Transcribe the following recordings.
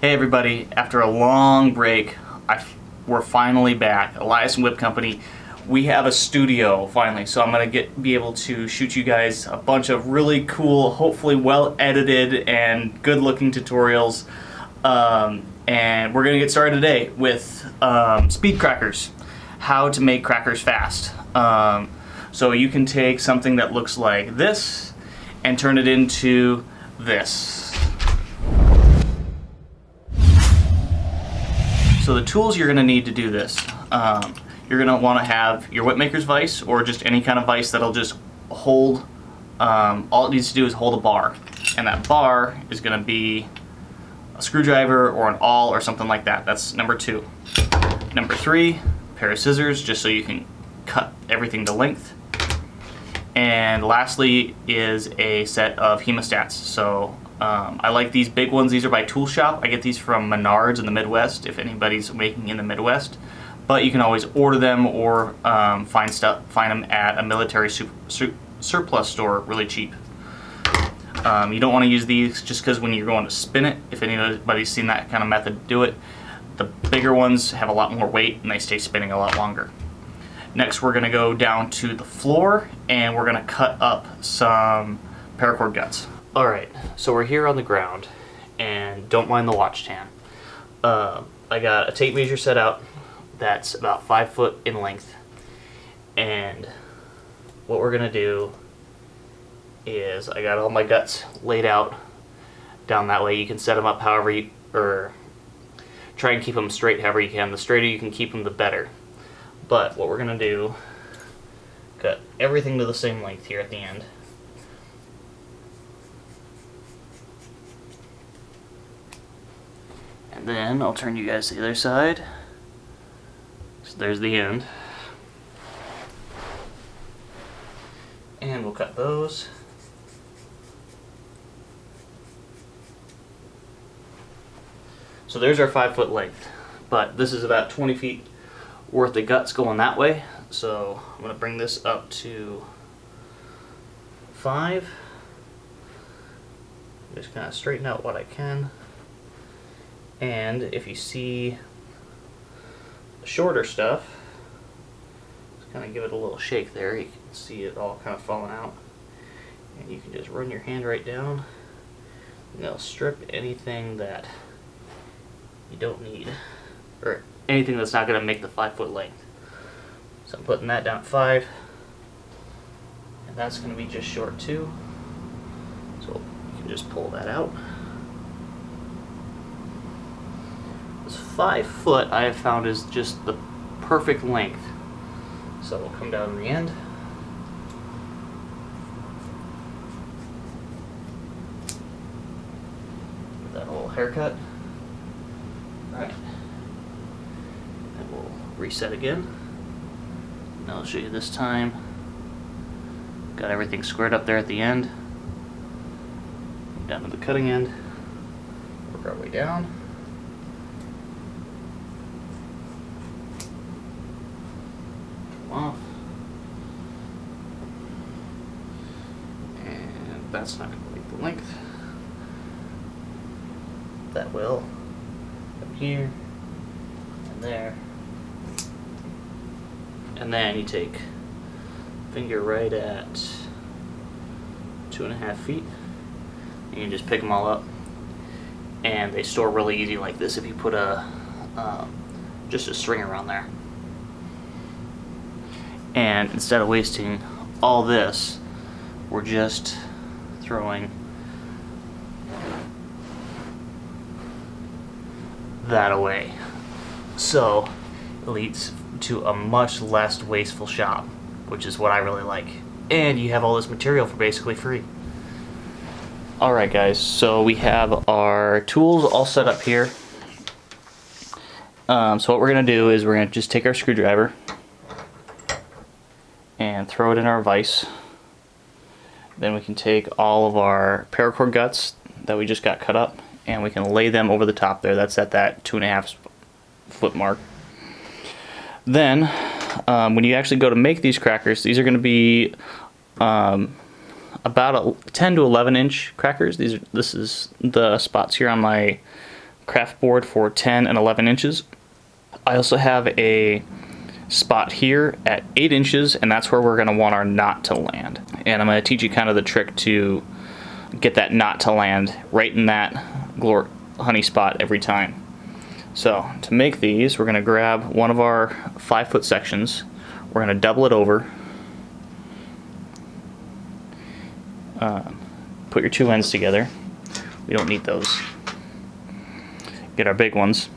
Hey everybody, after a long break, we're finally back. Elias and Whip Company. We have a studio finally, so I'm gonna be able to shoot you guys a bunch of really cool, hopefully well edited and good looking tutorials. And we're gonna get started today with speed crackers. How to make crackers fast. So you can take something that looks like this and turn it into this. So the tools you're going to need to do this, you're going to want to have your whipmaker's vise or just any kind of vise that'll just hold, all it needs to do is hold a bar. And that bar is going to be a screwdriver or an awl or something like that. That's number 2. Number 3, pair of scissors just so you can cut everything to length. And lastly is a set of hemostats. So I like these big ones. These are by Tool Shop. I get these from Menards in the Midwest, if anybody's making in the Midwest. But you can always order them or find them at a military surplus store really cheap. You don't want to use these just because when you're going to spin it, if anybody's seen that kind of method do it, the bigger ones have a lot more weight and they stay spinning a lot longer. Next we're going to go down to the floor and we're going to cut up some paracord guts. Alright, so we're here on the ground, and don't mind the watch tan. I got a tape measure set out that's about 5 foot in length, and what we're going to do is I got all my guts laid out down that way. You can set them up however you, or try and keep them straight however you can. The straighter you can keep them, the better. But what we're going to do, cut everything to the same length here at the end. And then I'll turn you guys to the other side. So there's the end. And we'll cut those. So there's our 5 foot length. But this is about 20 feet worth of guts going that way. So I'm going to bring this up to 5. Just kind of straighten out what I can. And if you see the shorter stuff, just kind of give it a little shake there. You can see it all kind of falling out. And you can just run your hand right down, and they'll strip anything that you don't need, or anything that's not going to make the 5 foot length. So I'm putting that down at 5, and that's going to be just short too. So you can just pull that out. 5 foot I have found is just the perfect length. So we'll come down the end. Give that a little haircut. Alright. And we'll reset again. And I'll show you this time. Got everything squared up there at the end. Down to the cutting end. Work our way down. Off. And that's not going to make the length. That will come here and there. And then you take finger right at 2.5 feet. You can just pick them all up, and they store really easy like this if you put a just a string around there. And instead of wasting all this, we're just throwing that away. So it leads to a much less wasteful shop, which is what I really like. And you have all this material for basically free. Alright guys, so we have our tools all set up here. So what we're going to do is we're going to just take our screwdriver and throw it in our vise. Then we can take all of our paracord guts that we just got cut up, and we can lay them over the top there. That's at that 2.5 foot mark. Then when you actually go to make these crackers, these are going to be about 10 to 11 inch crackers. This is the spots here on my craft board for 10 and 11 inches. I also have a spot here at 8 inches, and that's where we're going to want our knot to land. And I'm going to teach you kind of the trick to get that knot to land right in that honey spot every time. So to make these, we're going to grab one of our 5-foot sections. We're going to double it over. Put your two ends together. We don't need those. Get our big ones.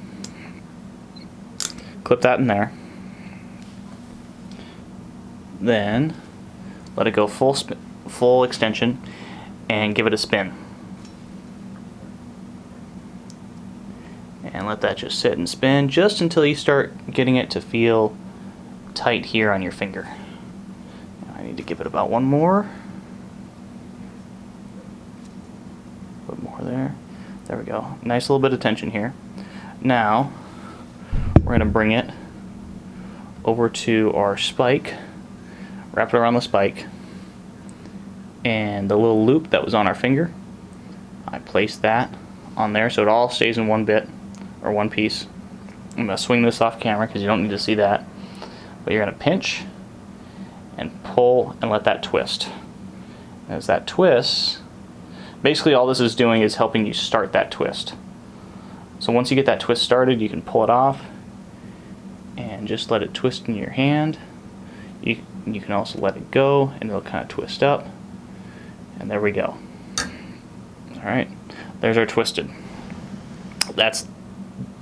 Clip that in there. Then let it go full extension and give it a spin. And let that just sit and spin just until you start getting it to feel tight here on your finger. I need to give it about one more. Put more there. There we go. Nice little bit of tension here. Now we're going to bring it over to our spike, wrap it around the spike, and the little loop that was on our finger, I place that on there so it all stays in one bit, or one piece. I'm going to swing this off camera because you don't need to see that, but you're going to pinch and pull and let that twist. As that twists, basically all this is doing is helping you start that twist. So once you get that twist started, you can pull it off and just let it twist in your hand. You can also let it go and it'll kind of twist up. And there we go. Alright, there's our twisted. That's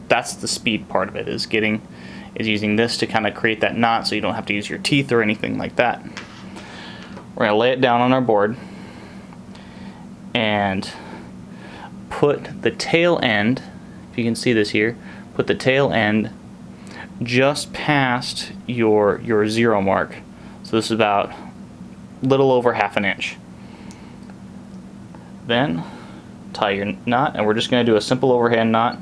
the speed part of it, is using this to kind of create that knot so you don't have to use your teeth or anything like that. We're going to lay it down on our board and put the tail end, if you can see this here, put the tail end just past your 0 mark. So this is about a little over ½ an inch. Then tie your knot, and we're just going to do a simple overhand knot.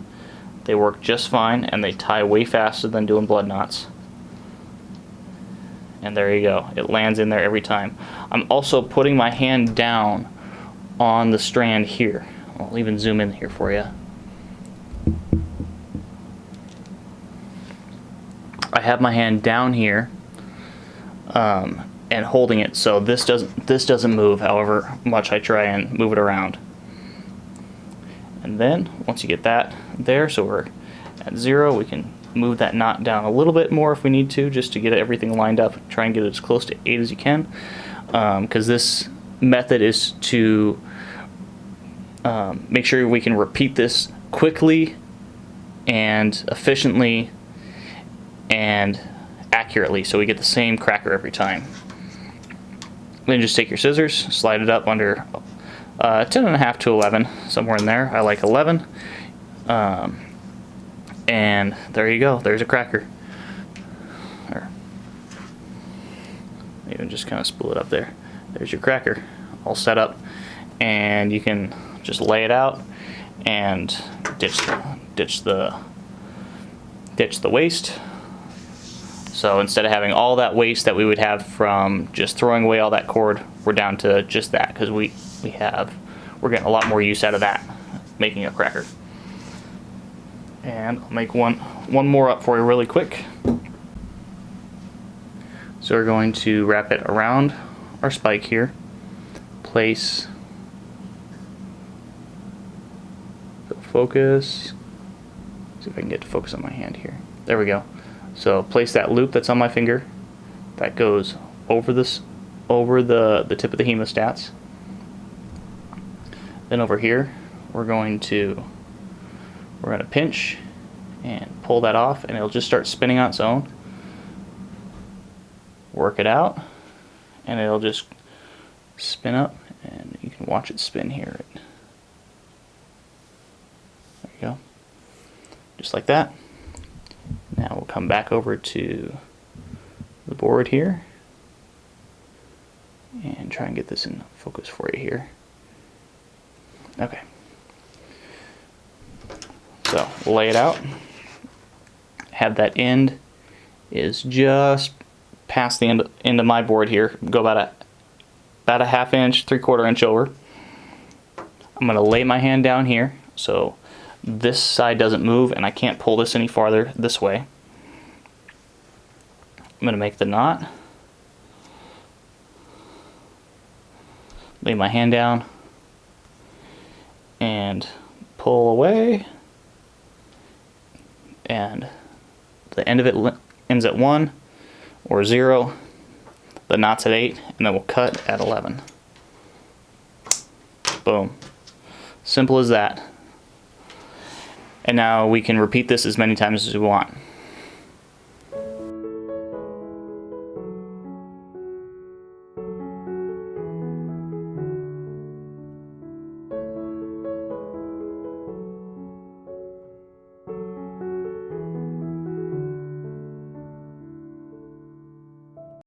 They work just fine and they tie way faster than doing blood knots. And there you go, it lands in there every time. I'm also putting my hand down on the strand here. I'll even zoom in here for you. I have my hand down here and holding it, so this doesn't move however much I try and move it around. And then once you get that there, so we're at 0, we can move that knot down a little bit more if we need to, just to get everything lined up. Try and get it as close to 8 as you can, because this method is to make sure we can repeat this quickly and efficiently and accurately, so we get the same cracker every time. Then just take your scissors, slide it up under 10.5 to 11, somewhere in there. I like 11. And there you go, there's a cracker. Or even just kind of spool it up there. There's your cracker, all set up. And you can just lay it out and ditch the waste. So instead of having all that waste that we would have from just throwing away all that cord, we're down to just that, because we're getting a lot more use out of that, making a cracker. And I'll make one more up for you really quick. So we're going to wrap it around our spike here, place, focus, see if I can get to focus on my hand here. There we go. So place that loop that's on my finger, that goes over the tip of the hemostats. Then over here, we're going to pinch and pull that off, and it'll just start spinning on its own. Work it out, and it'll just spin up, and you can watch it spin here. There you go. Just like that. Now we'll come back over to the board here and try and get this in focus for you here. Okay. So we'll lay it out. Have that end is just past the end of my board here. Go about a ½ inch, 3/4 inch over. I'm going to lay my hand down here. So this side doesn't move and I can't pull this any farther this way. I'm going to make the knot. Lay my hand down and pull away, and the end of it ends at 1 or 0, the knot's at 8, and then we'll cut at 11. Boom. Simple as that. And now we can repeat this as many times as we want.